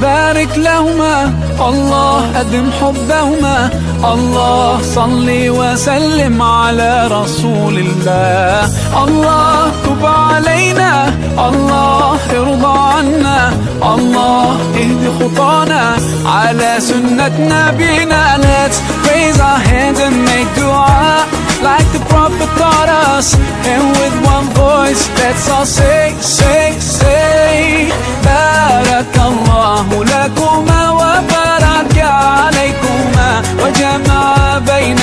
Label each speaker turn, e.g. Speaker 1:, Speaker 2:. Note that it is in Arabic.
Speaker 1: بارك لهما، الله أدم حبهما، الله صلي وسلم على رسول الله. الله تب علينا، الله ارضى عنا، الله اهد خطانا على سنة نبينا. Let's raise our hands and make dua like the Prophet taught us, and with one voice let's all say, say, say بارك الله لكما وبارك عليكما وجمع بين